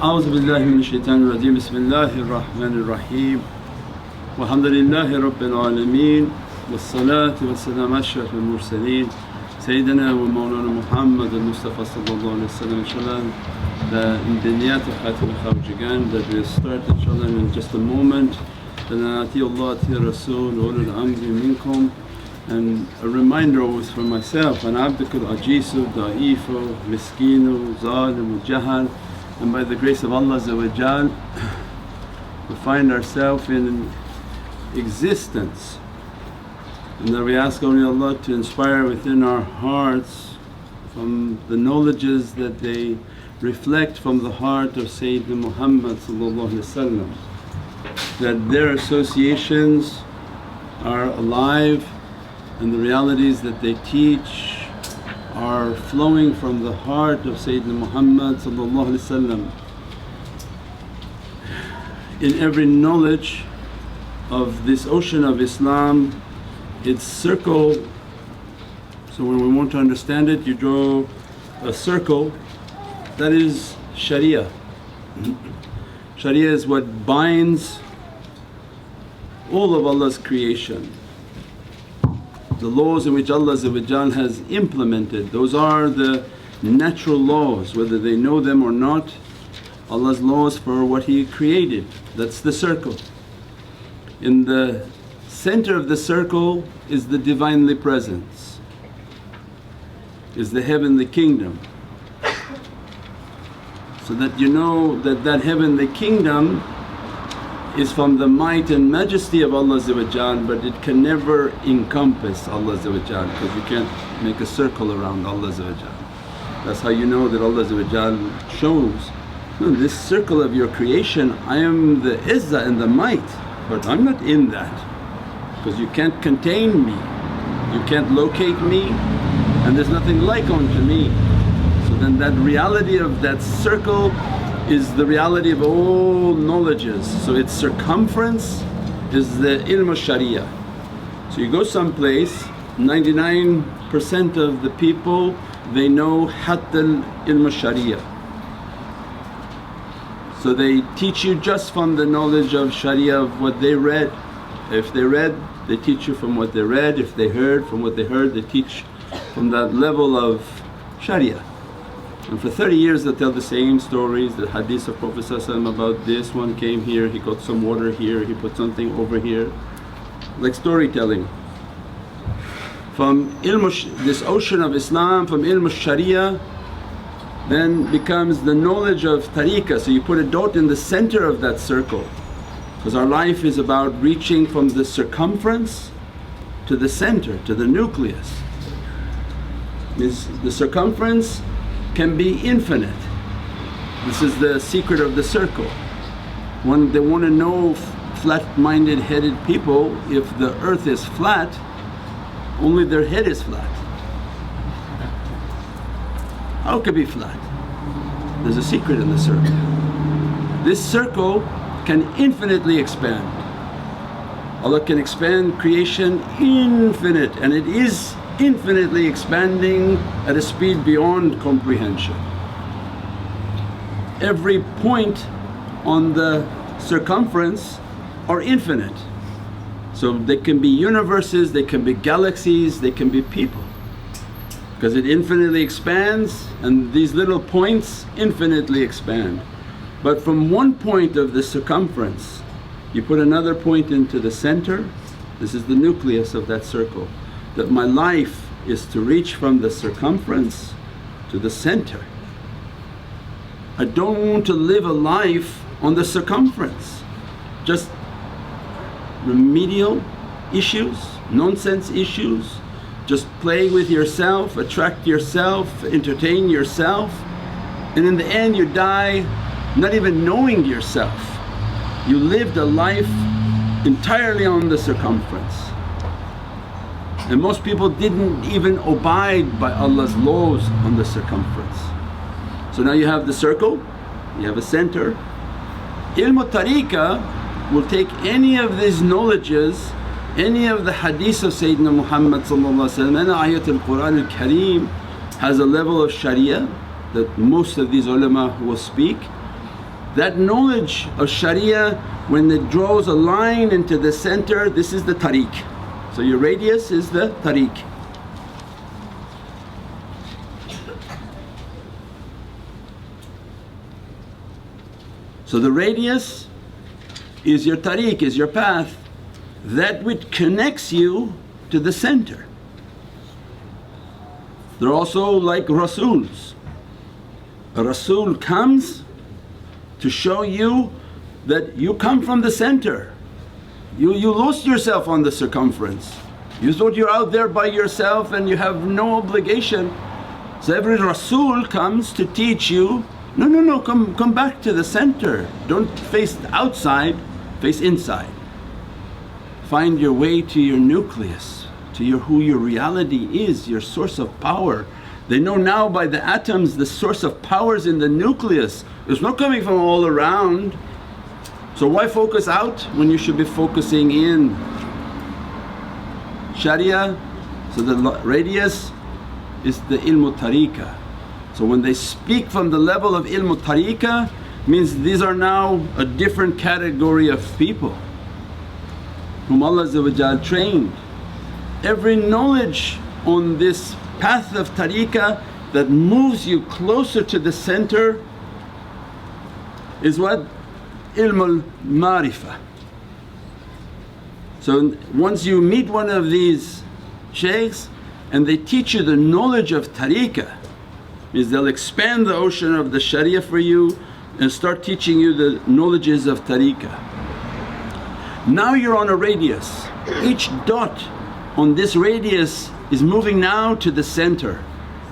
A'udhu billahi minash shaitanir rajeem. Bismillahir Rahmanir Rahim. Walhamdulillahi Rabbil Alameen. Wassalatu wassalamu ashrafil mursaleen. Sayyidina wa mawlana Muhammad al-Mustafa sallallahu alayhi wa sallam. Inshallah the niyat of Khatim al-Kharj again that we'll start inshallah in just a moment. Then ati Allah ati Rasul ulul amri minkum. And a reminder always for myself, an abdukul ajisu, da'ifu, miskinu, zalimu, jahal. And by the grace of Allah we find ourselves in existence, and that we ask only Allah to inspire within our hearts from the knowledges that they reflect from the heart of Sayyidina Muhammad that their associations are alive and the realities that they teach are flowing from the heart of Sayyidina Muhammad. In every knowledge of this ocean of Islam, its circle, so when we want to understand it you draw a circle, that is Shariah. Shariah is what binds all of Allah's creation. The laws in which Allah has implemented, those are the natural laws, whether they know them or not. Allah's laws for what He created, that's the circle. In the center of the circle is the Divinely Presence, is the Heavenly Kingdom. So that you know that that Heavenly Kingdom is from the might and majesty of Allah, but it can never encompass Allah because you can't make a circle around Allah. That's how you know that Allah shows, no, this circle of your creation I am the izzah and the might, but I'm not in that because you can't contain me, you can't locate me, and there's nothing like unto me. So then that reality of that circle is the reality of all knowledges. So its circumference is the ilm al-Shariah. So you go someplace, 99% of the people they know hatta ilm al-Shariah. So they teach you just from the knowledge of Shariah of what they read. If they read, they teach you from what they read. If they heard, from what they heard, they teach from that level of Shariah. And for 30 years they tell the same stories, the hadith of Prophet about this one came here, he got some water here, he put something over here, like storytelling. From this ocean of Islam, from ilm al-Shariah then becomes the knowledge of tariqah. So you put a dot in the center of that circle, because our life is about reaching from the circumference to the center, to the nucleus. The circumference can be infinite. This is the secret of the circle. When they want to know flat-minded headed people, if the earth is flat, only their head is flat. How could it be flat? There's a secret in the circle. This circle can infinitely expand. Allah can expand creation infinite, and it is infinitely expanding at a speed beyond comprehension. Every point on the circumference are infinite. So they can be universes, they can be galaxies, they can be people, because it infinitely expands and these little points infinitely expand. But from one point of the circumference you put another point into the center, this is the nucleus of that circle. That my life is to reach from the circumference to the center. I don't want to live a life on the circumference, just remedial issues, nonsense issues, just play with yourself, attract yourself, entertain yourself, and in the end you die not even knowing yourself. You lived a life entirely on the circumference. And most people didn't even abide by Allah's laws on the circumference. So now you have the circle, you have a center. Ilm al-Tariqah will take any of these knowledges, any of the hadith of Sayyidina Muhammad and ayat al-Qur'an al-Kareem has a level of Shariah that most of these ulama will speak, That knowledge of Shariah, when it draws a line into the center, this is the tariq. So your radius is the tariq. So the radius is your tariq, is your path, that which connects you to the center. They're also like Rasools. A Rasool comes to show you that you come from the center. You lost yourself on the circumference. You thought you're out there by yourself and you have no obligation. So every Rasool comes to teach you, no, come back to the center. Don't face outside, face inside. Find your way to your nucleus, to who your reality is, your source of power. They know now by the atoms the source of power is in the nucleus, it's not coming from all around. So why focus out when you should be focusing in? Shariah, so the radius is the ilmu tariqah. So when they speak from the level of ilmu tariqah, means these are now a different category of people whom Allah trained. Every knowledge on this path of tariqah that moves you closer to the center is what? Ilmul marifah. So once you meet one of these shaykhs and they teach you the knowledge of tariqah, means they'll expand the ocean of the Shariah for you and start teaching you the knowledges of tariqah. Now you're on a radius, each dot on this radius is moving now to the center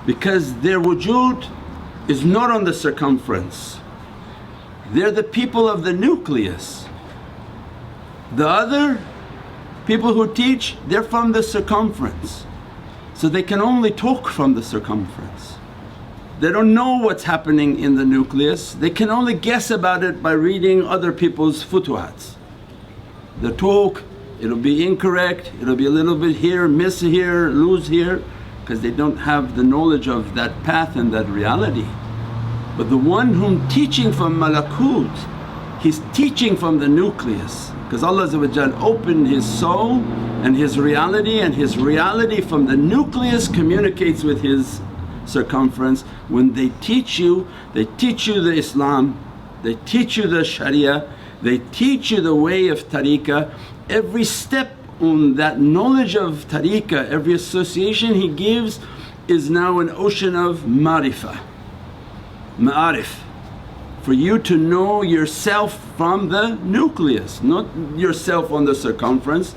because their wujood is not on the circumference. They're the people of the nucleus. The other people who teach, they're from the circumference, so they can only talk from the circumference. They don't know what's happening in the nucleus, they can only guess about it by reading other people's futuhats. The talk, it'll be incorrect, it'll be a little bit here, miss here, lose here, because they don't have the knowledge of that path and that reality. But the one whom teaching from malakut, he's teaching from the nucleus, because Allah opened his soul and his reality from the nucleus communicates with his circumference. When they teach you the Islam, they teach you the Shariah, they teach you the way of tariqah. Every step on that knowledge of tariqah, every association he gives is now an ocean of marifah, ma'arif, for you to know yourself from the nucleus, not yourself on the circumference.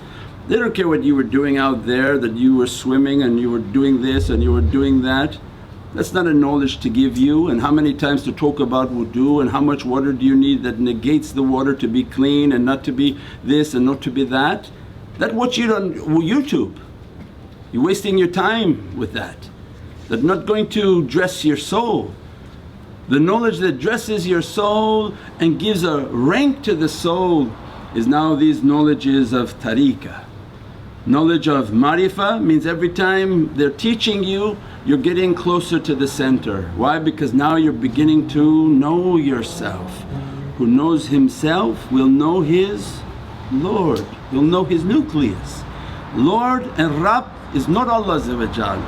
They don't care what you were doing out there, that you were swimming and you were doing this and you were doing that. That's not a knowledge to give you. And how many times to talk about wudu and how much water do you need that negates the water to be clean and not to be this and not to be that. That watch it on YouTube, you're wasting your time with that. That's not going to dress your soul. The knowledge that dresses your soul and gives a rank to the soul is now these knowledges of tariqah. Knowledge of marifah means every time they're teaching you, you're getting closer to the center. Why? Because now you're beginning to know yourself. Who knows himself will know his Lord, will know his nucleus. Lord and Rabb is not Allah.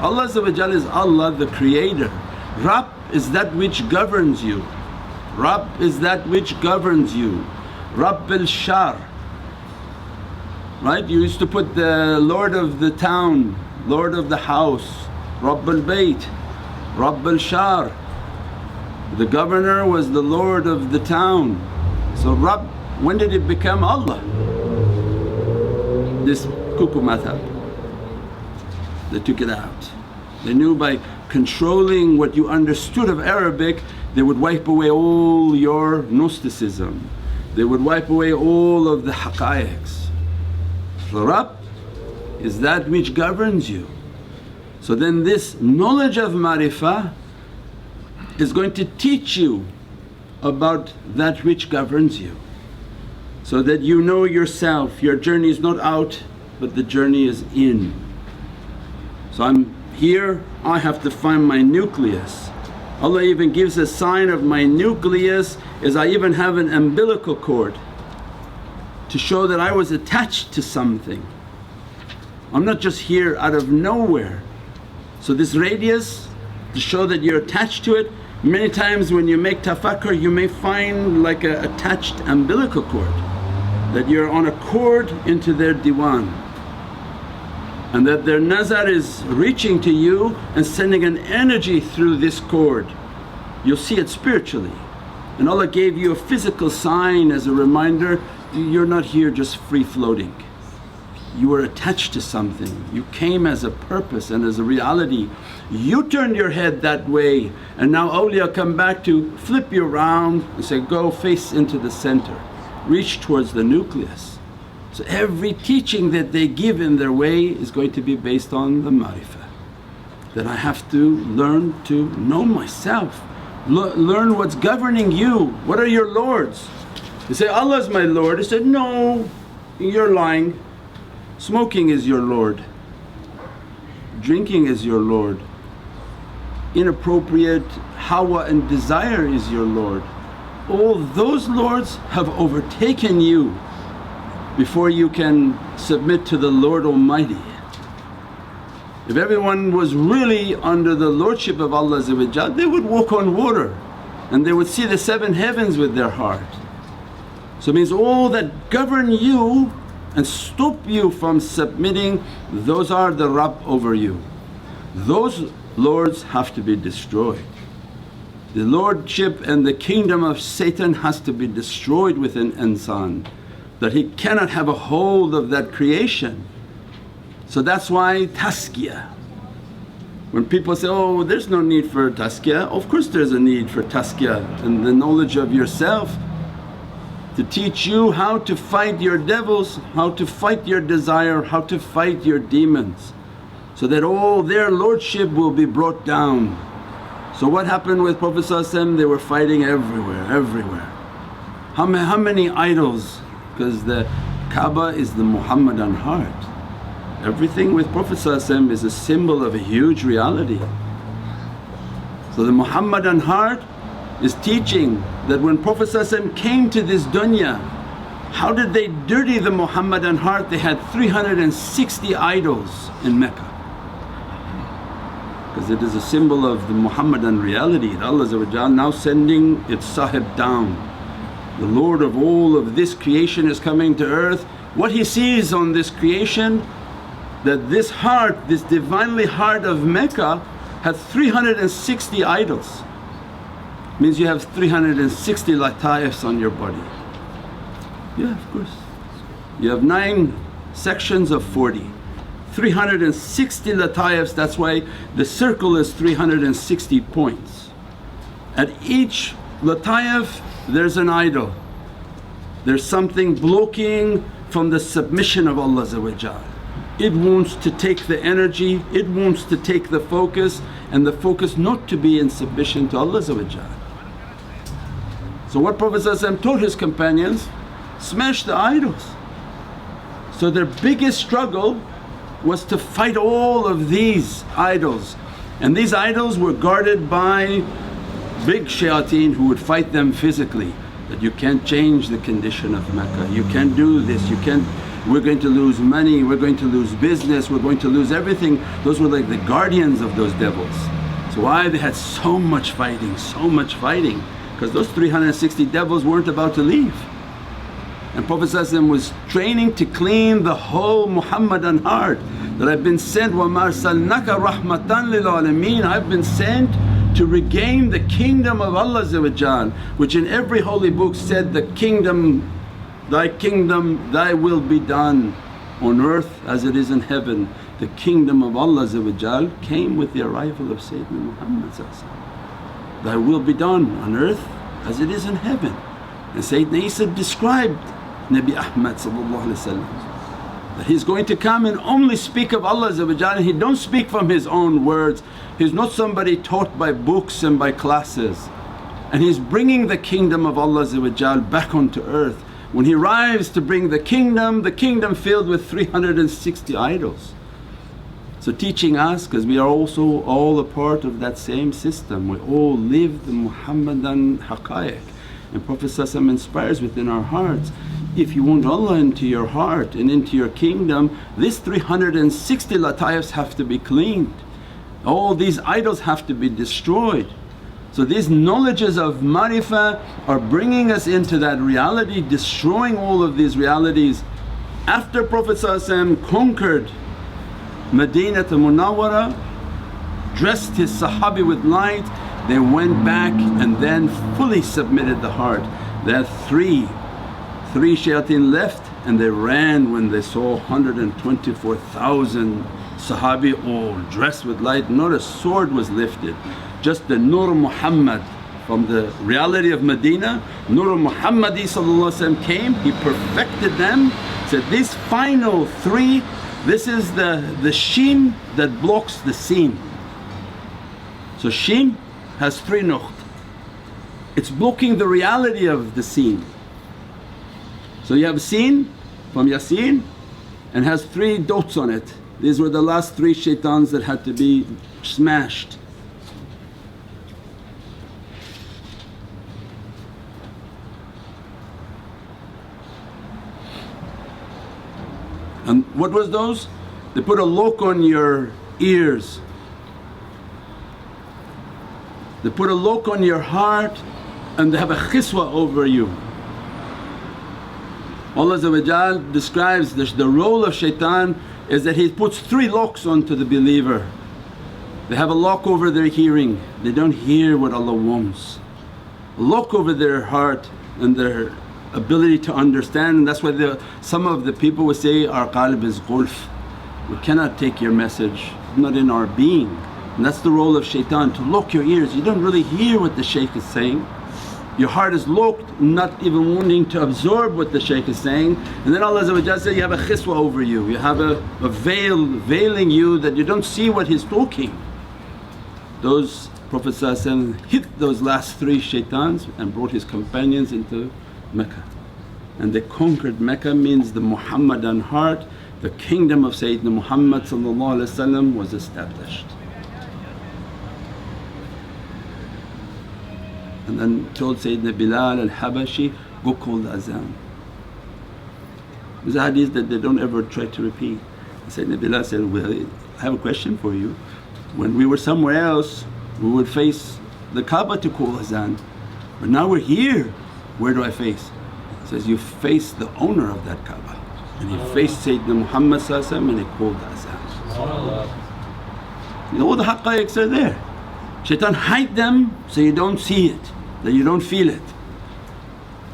Allah is Allah the creator. Rabb is that which governs you. Rabb is that which governs you. Rabb al-Shar, right? You used to put the Lord of the town, Lord of the house, Rabb al-Bayt, Rabb al-Shar. The governor was the Lord of the town. So Rabb, when did it become Allah? This kuku madhab, they took it out. They knew by controlling what you understood of Arabic, they would wipe away all your Gnosticism, they would wipe away all of the haqqaiqs. So Rabb is that which governs you. So then this knowledge of marifah is going to teach you about that which governs you, so that you know yourself. Your journey is not out but the journey is in. So I'm here, I have to find my nucleus. Allah even gives a sign of my nucleus is I even have an umbilical cord to show that I was attached to something. I'm not just here out of nowhere. So this radius to show that you're attached to it. Many times when you make tafakkur you may find like a attached umbilical cord, that you're on a cord into their diwan, and that their nazar is reaching to you and sending an energy through this cord. You'll see it spiritually. And Allah gave you a physical sign as a reminder, you're not here just free floating. You were attached to something, you came as a purpose and as a reality. You turned your head that way and now awliya come back to flip you around and say, go face into the center, reach towards the nucleus. So every teaching that they give in their way is going to be based on the marifah, that I have to learn to know myself, learn what's governing you. What are your lords? You say, Allah's my Lord. He said, no, you're lying. Smoking is your Lord, drinking is your Lord, inappropriate hawa and desire is your Lord. All those lords have overtaken you before you can submit to the Lord Almighty. If everyone was really under the lordship of Allah they would walk on water and they would see the 7 heavens with their heart. So it means all that govern you and stop you from submitting, those are the Rabb over you. Those lords have to be destroyed. The lordship and the kingdom of Satan has to be destroyed within insan, that he cannot have a hold of that creation. So that's why tazkiyah. When people say, oh there's no need for tazkiyah, of course there's a need for tazkiyah and the knowledge of yourself, to teach you how to fight your devils, how to fight your desire, how to fight your demons, so that all their lordship will be brought down. So what happened with Prophet they were fighting everywhere. How many idols? Because the Kaaba is the Muhammadan heart. Everything with Prophet is a symbol of a huge reality. So the Muhammadan heart is teaching that when Prophet came to this dunya, how did they dirty the Muhammadan heart? They had 360 idols in Mecca, because it is a symbol of the Muhammadan reality. Allah now sending its Sahib down. The Lord of all of this creation is coming to earth. What He sees on this creation, that this heart, this Divinely heart of Mecca had 360 idols. Means you have 360 lata'ifs on your body. Yeah, of course. You have 9 sections of 40. 360 lata'ifs, that's why the circle is 360 points. At each lata'if there's an idol. There's something blocking from the submission of Allah. It wants to take the energy, it wants to take the focus, and the focus not to be in submission to Allah. So what Prophet told his companions, smash the idols. So their biggest struggle was to fight all of these idols, and these idols were guarded by big shayateen who would fight them physically, that you can't change the condition of Mecca, you can't do this, you can't, we're going to lose money, we're going to lose business, we're going to lose everything. Those were like the guardians of those devils. So why they had so much fighting, because those 360 devils weren't about to leave. And Prophet was training to clean the whole Muhammadan heart, that I've been sent, وَمَا أَرْسَلْنَاكَ رَحْمَةً لِلْعَالَمِينَ, I've been sent to regain the kingdom of Allah, which in every holy book said, the kingdom, thy will be done on earth as it is in heaven. The kingdom of Allah came with the arrival of Sayyidina Muhammad. Thy will be done on earth as it is in heaven. And Sayyidina Isa described Nabi Ahmad that he's going to come and only speak of Allah, and he don't speak from his own words. He's not somebody taught by books and by classes, and he's bringing the kingdom of Allah back onto earth. When he arrives to bring the kingdom filled with 360 idols. So teaching us, because we are also all a part of that same system, we all live the Muhammadan haqqaiq, and Prophet inspires within our hearts. If you want Allah into your heart and into your kingdom, these 360 lata'ifs have to be cleaned, all these idols have to be destroyed. So these knowledges of marifah are bringing us into that reality, destroying all of these realities. After Prophet conquered Medina Munawwara, dressed his Sahabi with light, they went back and then fully submitted the heart. They had three shayateen left, and they ran when they saw 124,000 Sahabi all dressed with light. Not a sword was lifted, just the Nur Muhammad from the reality of Medina. Nur Muhammadi came, he perfected them. Said these final three, this is the sheen that blocks the seen. So sheen has 3 nuqt, it's blocking the reality of the seen. So you have seen from Yasin and has 3 dots on it. These were the last 3 shaytans that had to be smashed. And what was those? They put a lock on your ears, they put a lock on your heart, and they have a khiswa over you. Allah describes the role of shaitan is that he puts 3 locks onto the believer. They have a lock over their hearing, they don't hear what Allah wants. A lock over their heart and their ability to understand, and that's why some of the people will say, our qalb is gulf, we cannot take your message, not in our being. And that's the role of shaitan, to lock your ears. You don't really hear what the shaykh is saying, your heart is locked, not even wanting to absorb what the shaykh is saying. And then Allah says, you have a khiswa over you, you have a veil veiling you that you don't see what he's talking. Those Prophet hit those last 3 shaitans and brought his companions into Mecca, and they conquered Mecca. Means the Muhammadan heart, the kingdom of Sayyidina Muhammad was established. And then told Sayyidina Bilal al-Habashi, go call the adhan. There's a hadith that they don't ever try to repeat. Sayyidina Bilal said, well, I have a question for you. When we were somewhere else we would face the Kaaba to call adhan, but now we're here, where do I face? He says, you face the owner of that Kaaba. And he faced Sayyidina Muhammad and he called the adhan. All the haqqaiqs are there. Shaitan hide them so you don't see it, that you don't feel it.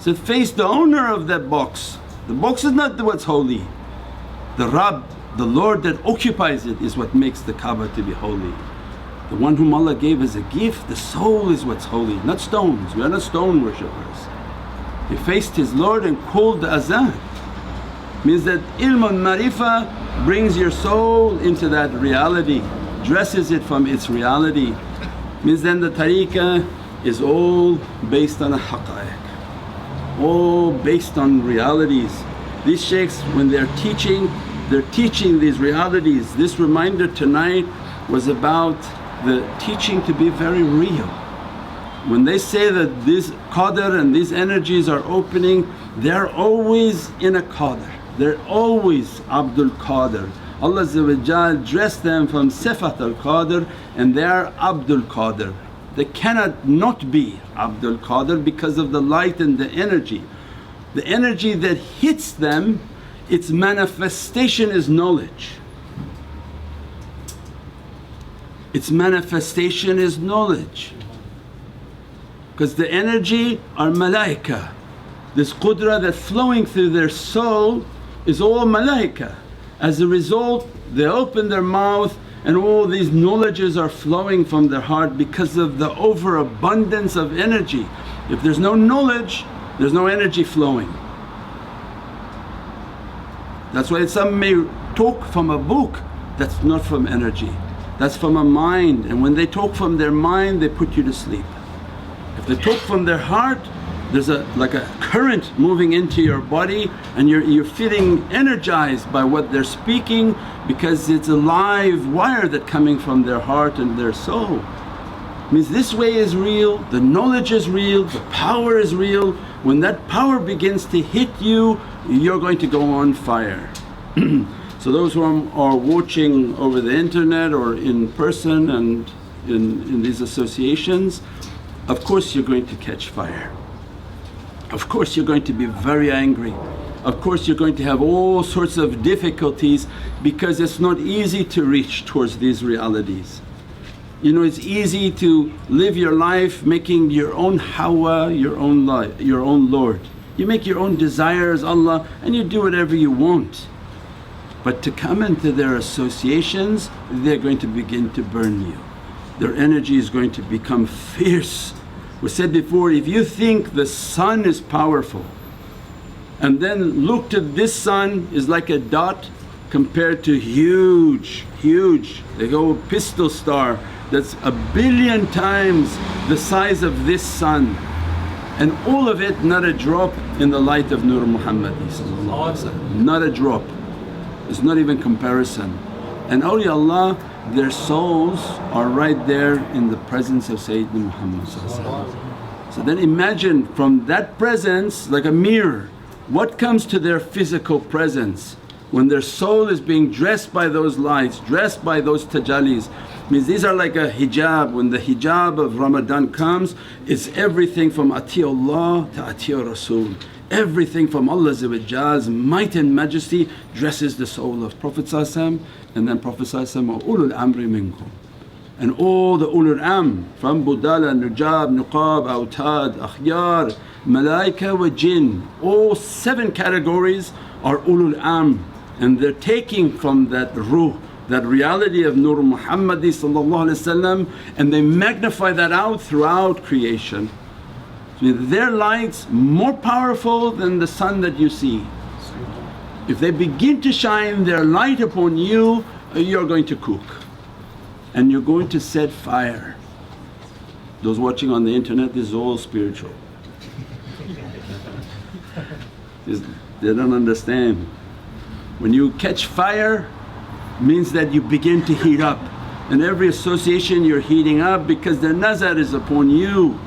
So face the owner of that box. The box is not what's holy. The Rabb, the Lord that occupies it, is what makes the Kaaba to be holy. The one whom Allah gave as a gift, the soul is what's holy, not stones. We are not stone worshippers. He faced his Lord and called the adhan. Means that ilm al-marifah brings your soul into that reality, dresses it from its reality. Means then the tariqah is all based on a haqqaiq, all based on realities. These shaykhs, when they're teaching these realities. This reminder tonight was about the teaching to be very real. When they say that this qadr and these energies are opening, they're always in a qadr, they're always Abdul Qadr. Allah dressed them from Sifat al-Qadr and they are Abdul Qadr. They cannot not be Abdul Qadr because of the light and the energy. The energy that hits them, its manifestation is knowledge. Its manifestation is knowledge. Because the energy are malaika. This qudra that's flowing through their soul is all malaika. As a result they open their mouth and all these knowledges are flowing from their heart because of the overabundance of energy. If there's no knowledge, there's no energy flowing. That's why some may talk from a book, that's not from energy, that's from a mind, and when they talk from their mind they put you to sleep. If they talk from their heart, there's like a current moving into your body and you're feeling energized by what they're speaking, because it's a live wire that coming from their heart and their soul. Means this way is real, the knowledge is real, the power is real. When that power begins to hit you, you're going to go on fire. So those who are watching over the internet or in person and in these associations, of course you're going to catch fire. Of course you're going to be very angry. Of course you're going to have all sorts of difficulties, because it's not easy to reach towards these realities. You know, it's easy to live your life making your own hawa, your own life, your own Lord. You make your own desires Allah and you do whatever you want. But to come into their associations, they're going to begin to burn you. Their energy is going to become fierce. We said before, if you think the sun is powerful and then look to this sun is like a dot compared to huge, they go pistol star that's 1,000,000,000 times the size of this sun, and all of it not a drop in the light of Nur Muhammad, not a drop. It's not even comparison. And awliyaullah, their souls are right there in the presence of Sayyidina Muhammad. So then imagine from that presence, like a mirror, what comes to their physical presence when their soul is being dressed by those lights, dressed by those tajallis. Means these are like a hijab. When the hijab of Ramadan comes, it's everything from ati'ullah to ati'ur Rasul. Everything from Allah's might and majesty dresses the soul of Prophet, and then Prophet wa ulul amri minkum. And all the ulul amr from budala, nujab, nuqab, awtad, akhyar, malaika wa jinn, all 7 categories are ulul amr, and they're taking from that ruh, that reality of Nur Muhammadi and they magnify that out throughout creation. So their light's more powerful than the sun that you see. If they begin to shine their light upon you, you're going to cook and you're going to set fire. Those watching on the internet, this is all spiritual. They don't understand. When you catch fire means that you begin to heat up, and every association you're heating up because their nazar is upon you.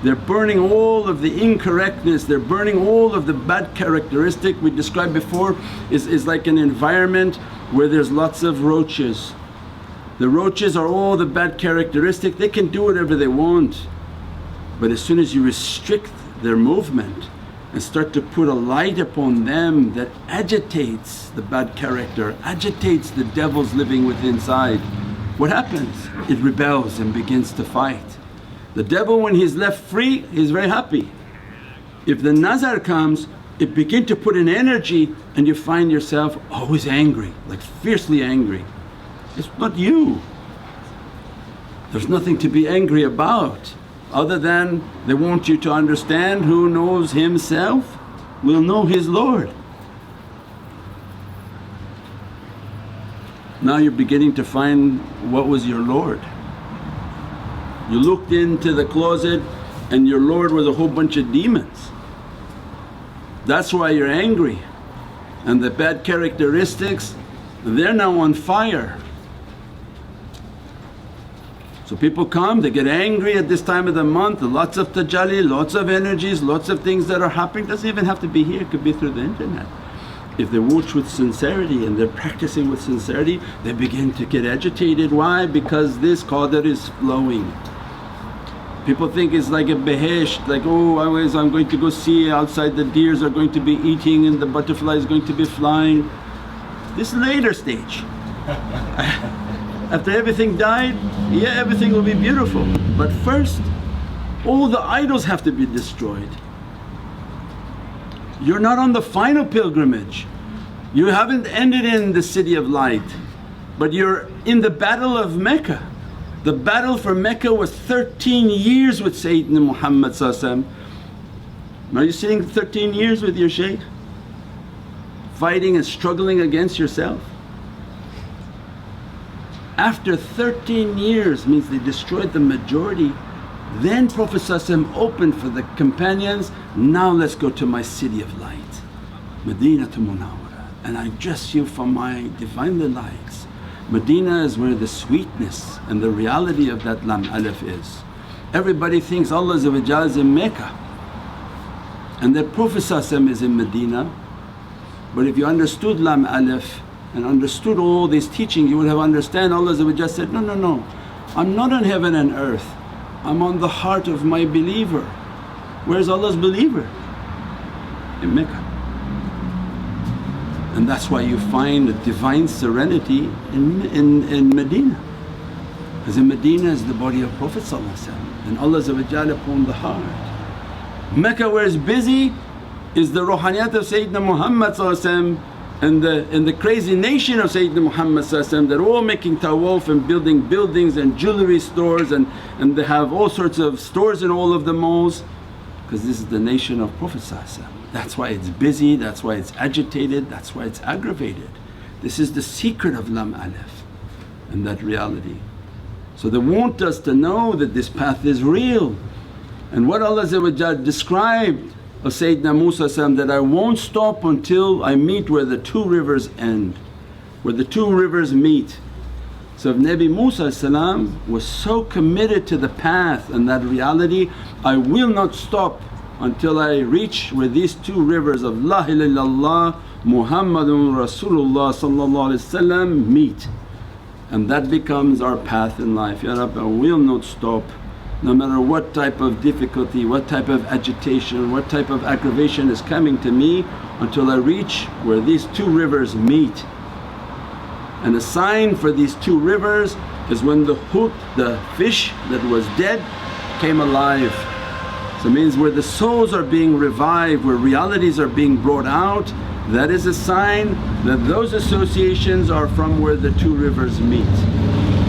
They're burning all of the incorrectness, they're burning all of the bad characteristic. We described before is like an environment where there's lots of roaches. The roaches are all the bad characteristic, they can do whatever they want. But as soon as you restrict their movement and start to put a light upon them that agitates the bad character, agitates the devils living within inside, what happens? It rebels and begins to fight. The devil when he's left free, he's very happy. If the nazar comes, it begin to put an energy and you find yourself always angry, like fiercely angry. It's not you. There's nothing to be angry about, other than they want you to understand who knows himself will know his Lord. Now you're beginning to find what was your Lord. You looked into the closet and your Lord was a whole bunch of demons. That's why you're angry, and the bad characteristics, they're now on fire. So people come, they get angry at this time of the month, lots of tajalli, lots of energies, lots of things that are happening. Doesn't even have to be here, it could be through the internet. If they watch with sincerity and they're practicing with sincerity, they begin to get agitated. Why? Because this qadr is flowing. People think it's like a behesht, like, oh I'm going to go see outside, the deers are going to be eating and the butterfly is going to be flying. This later stage. After everything died, yeah, everything will be beautiful. But first all the idols have to be destroyed. You're not on the final pilgrimage. You haven't ended in the city of light, but you're in the battle of Mecca. The battle for Mecca was 13 years with Sayyidina Muhammad. Are you sitting 13 years with your shaykh? Fighting and struggling against yourself? After 13 years means they destroyed the majority, Then Prophet opened for the companions, now let's go to my city of light, Medina to Munawwara, and I dress you for my Divinely lights. Medina is where the sweetness and the reality of that Lam-Alif is. Everybody thinks Allah is in Mecca and that Prophet is in Medina, but if you understood Lam-Alif and understood all these teachings, you would have understand Allah said, no, no, no, I'm not on heaven and earth, I'm on the heart of my believer. Where's Allah's believer? In Mecca. And that's why you find a divine serenity in Medina, because in Medina is the body of Prophet and Allah upon the heart. Mecca where it's busy is the ruhaniyat of Sayyidina Muhammad and the crazy nation of Sayyidina Muhammad they're all making tawaf and building buildings and jewelry stores and they have all sorts of stores in all of the malls, because this is the nation of Prophet. That's why it's busy, that's why it's agitated, that's why it's aggravated. This is the secret of Lam-Alif and that reality. So they want us to know that this path is real. And what Allah described of Sayyidina Musa that I won't stop until I meet where the two rivers end, where the two rivers meet. So if Nabi Musa was so committed to the path and that reality, I will not stop until I reach where these two rivers of La ilaha illallah Muhammadun Rasulullah meet, and that becomes our path in life. Ya Rabbi, I will not stop no matter what type of difficulty, what type of agitation, what type of aggravation is coming to me, until I reach where these two rivers meet. And a sign for these two rivers is when the hut, the fish that was dead, came alive. So it means where the souls are being revived, where realities are being brought out, that is a sign that those associations are from where the two rivers meet.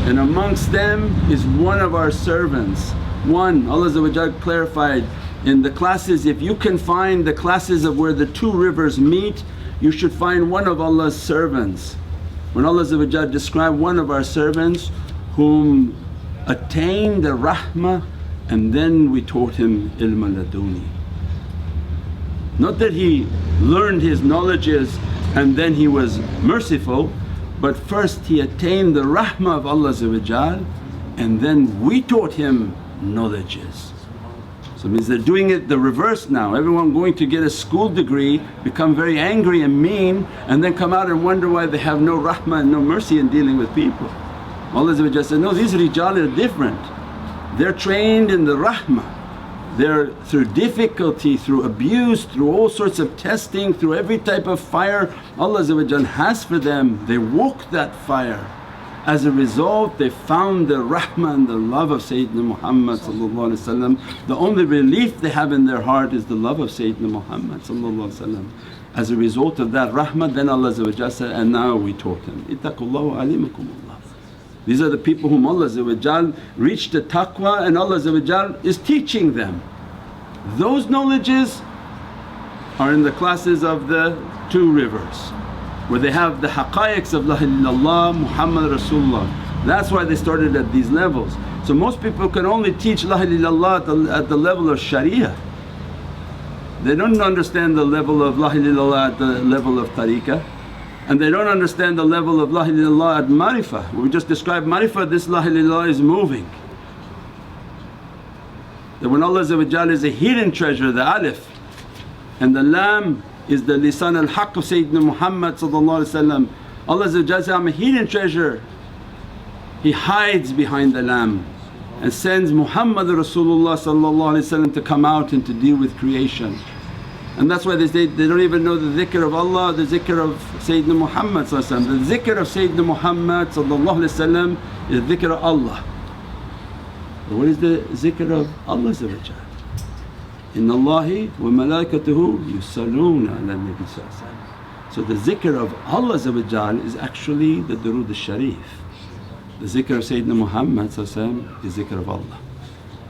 And amongst them is one of our servants. One, Allah clarified in the classes, if you can find the classes of where the two rivers meet, you should find one of Allah's servants. When Allah described one of our servants whom attained the rahmah, and then we taught him ilm laduni. Not that he learned his knowledges and then he was merciful, but first he attained the rahmah of Allah and then we taught him knowledges. So it means they're doing it the reverse now. Everyone going to get a school degree become very angry and mean, and then come out and wonder why they have no rahmah and no mercy in dealing with people. Allah said, no, these rijal are different. They're trained in the rahmah. They're through difficulty, through abuse, through all sorts of testing, through every type of fire Allah has for them, they walk that fire. As a result they found the rahmah and the love of Sayyidina Muhammad. The only relief they have in their heart is the love of Sayyidina Muhammad. As a result of that rahmah, then Allah said, and now we taught them, ittaqullah wa alimakumullah. These are the people whom Allah reached the taqwa and Allah is teaching them. Those knowledges are in the classes of the two rivers, where they have the haqqaiqs of La ilaha illallah Muhammad Rasulullah. That's why they started at these levels. So most people can only teach La ilaha illallah at the level of Shariah. They don't understand the level of La ilaha illallah at the level of tariqah, and they don't understand the level of La ilaha illallah at marifah. We just described marifah, this La ilaha illallah is moving. That when Allah is a hidden treasure, the alif, and the lam is the lisan al-haqq of Sayyidina Muhammad. Allah says, I'm a hidden treasure. He hides behind the lam and sends Muhammad Rasulullah to come out and to deal with creation. And that's why they say they don't even know the dhikr of Allah, the zikr of Sayyidina Muhammad. The zikr of Sayyidina Muhammad is the dhikr of Allah. But what is the zikr of Allah? Inna Allahi wa malaikatuhu yusalluna ala nabi. So the zikr of Allah is actually the durood al-sharif. The zikr of Sayyidina Muhammad is zikr of Allah.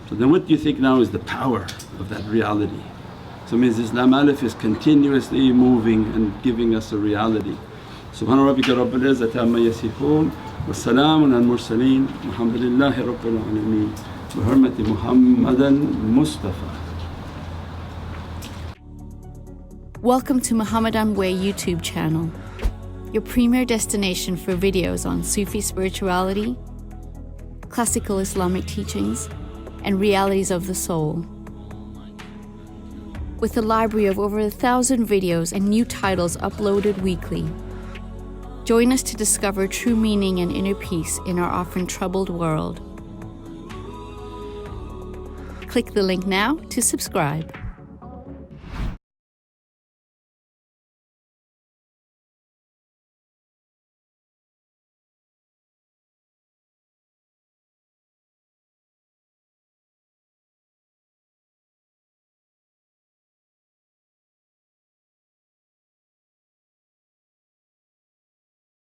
So then what do you think now is the power of that reality? So it means this Lam-Alif is continuously moving and giving us a reality. Subhana rabbika rabbil izzati amma yasifoon wa salaamun al mursaleen walhamdulillahi rabbil alameen. بحرمة محمد Mustafa. Welcome to Muhammadan Way YouTube channel, your premier destination for videos on Sufi spirituality, classical Islamic teachings, and realities of the soul. With a library of over 1,000 videos and new titles uploaded weekly. Join us to discover true meaning and inner peace in our often troubled world. Click the link now to subscribe.